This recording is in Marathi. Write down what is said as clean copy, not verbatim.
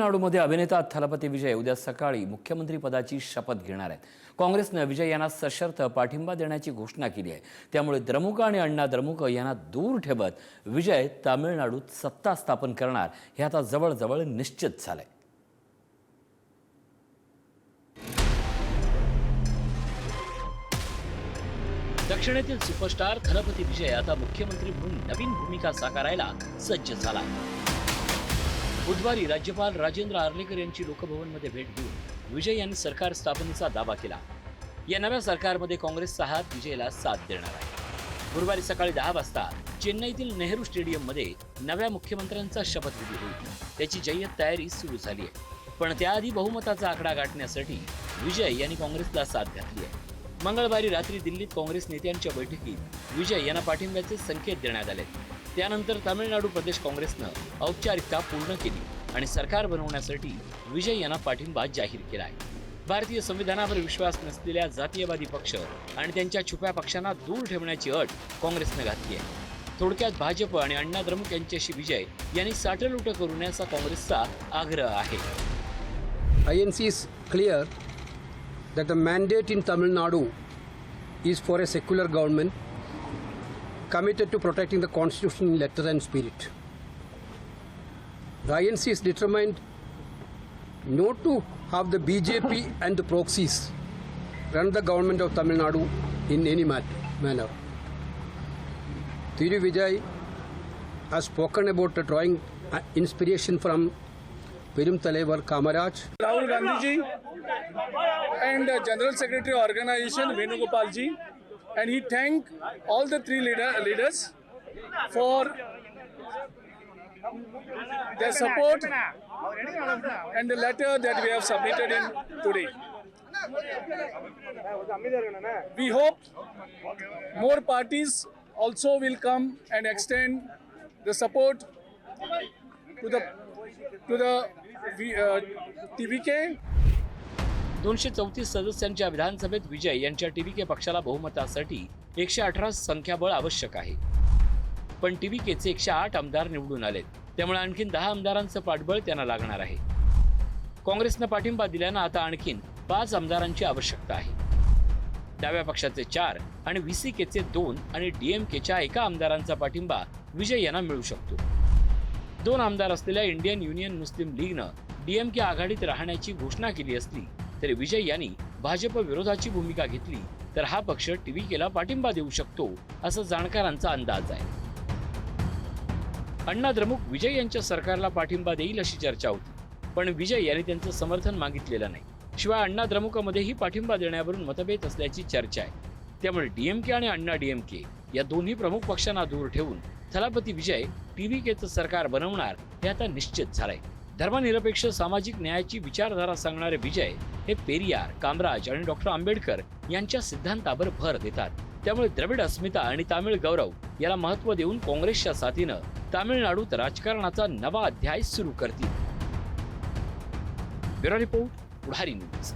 तामिळनाडूमध्ये अभिनेता थलपती विजय उद्या सकाळी मुख्यमंत्री पदाची शपथ घेणार आहेत। काँग्रेसने विजय यांना सशर्त पाठिंबा देण्याची घोषणा केली आहे। त्यामुळे द्रमुक आणि अण्णा द्रमुक यांना दूर ठेवत विजय तामिळनाडूत सत्ता स्थापन करणार हे आता जवळजवळ निश्चित झालंय। दक्षिणेतील सुपरस्टार थलपती विजय आता मुख्यमंत्री म्हणून नवीन भूमिका साकारायला सज्ज झाला। बुधवारी राज्यपाल राजेंद्र आर्लेकर यांची लोकभवनमध्ये भेट घेऊन विजय यांनी सरकार स्थापनेचा दावा केला। या नव्या सरकारमध्ये काँग्रेसचा हात विजयला साथ देणार आहे। गुरुवारी सकाळी 10 वाजता चेन्नईतील नेहरू स्टेडियममध्ये नव्या मुख्यमंत्र्यांचा शपथविधी होईल। त्याची जय्यत तयारी सुरू झाली आहे, पण त्याआधी बहुमताचा आकडा गाठण्यासाठी विजय यांनी काँग्रेसला साथ घातली आहे। मंगळवारी रात्री दिल्लीत काँग्रेस नेत्यांच्या बैठकीत विजय यांना पाठिंब्याचे संकेत देण्यात आले। त्यानंतर तामिळनाडू प्रदेश काँग्रेसनं औपचारिकता पूर्ण केली आणि सरकार बनवण्यासाठी विजय यांना पाठिंबा जाहीर केला आहे। भारतीय संविधानावर विश्वास नसलेल्या जातीयवादी पक्ष आणि त्यांच्या छुप्या पक्षांना दूर ठेवण्याची अट काँग्रेसने घातली आहे। थोडक्यात भाजप आणि अण्णा द्रमुक यांच्याशी विजय यांनी साटलूट करू नयेचा काँग्रेसचा आग्रह आहे। INC is clear that the mandate in Tamil Nadu is for a secular government committed to protecting the constitution in letter and spirit. The INC is determined not to have the BJP and the proxies run the government of Tamil Nadu in any manner. Thiru Vijay has spoken about drawing inspiration from Perum Thalaivar Kamaraj, Rahul Gandhi ji, and General Secretary Organization Venugopal ji, and he thanked all the three leaders for their support and the letter that we have submitted in today. We hope more parties also will come and extend the support to the TVK. 234 सदस्यांच्या विधानसभेत विजय यांच्या TVK पक्षाला बहुमतासाठी 118 संख्याबळ आवश्यक आहे, पण TVKचे 108 आमदार निवडून आलेत। त्यामुळे आणखीन 10 आमदारांचं पाठबळ त्यांना लागणार आहे। काँग्रेसनं पाठिंबा दिल्यानं आता आणखीन 5 आमदारांची आवश्यकता आहे। डाव्या पक्षाचे 4 आणि VCKचे 2 आणि DMKच्या 1 आमदारांचा पाठिंबा विजय यांना मिळू शकतो। 2 आमदार असलेल्या इंडियन युनियन मुस्लिम लीगनं DMK आघाडीत राहण्याची घोषणा केली असली तरी विजय यांनी भाजप विरोधाची भूमिका घेतली तर हा पक्ष TVKला पाठिंबा देऊ शकतो असं जाणकारांचा अंदाज आहे। अण्णा द्रमुक विजय यांच्या सरकारला पाठिंबा देईल अशी चर्चा होती, पण विजय यांनी त्यांचं समर्थन मागितलेलं नाही। शिवाय अण्णा द्रमुकमध्येही पाठिंबा देण्यावरून मतभेद असल्याची चर्चा आहे। त्यामुळे DMK आणि अण्णा DMK या दोन्ही प्रमुख पक्षांना दूर ठेवून थलपती विजय TVKचं सरकार बनवणार हे आता निश्चित झालंय। धर्मनिरपेक्ष सामाजिक न्यायाची विचारधारा सांगणारे विजय हे पेरियार, कामराज आणि डॉक्टर आंबेडकर यांच्या सिद्धांतावर भर देतात। त्यामुळे द्रविड अस्मिता आणि तामिळ गौरव याला महत्त्व देऊन काँग्रेसच्या साथीनं तामिळनाडूत राजकारणाचा नवा अध्याय सुरू करतील। ब्युरो रिपोर्ट, पुढारी न्यूज।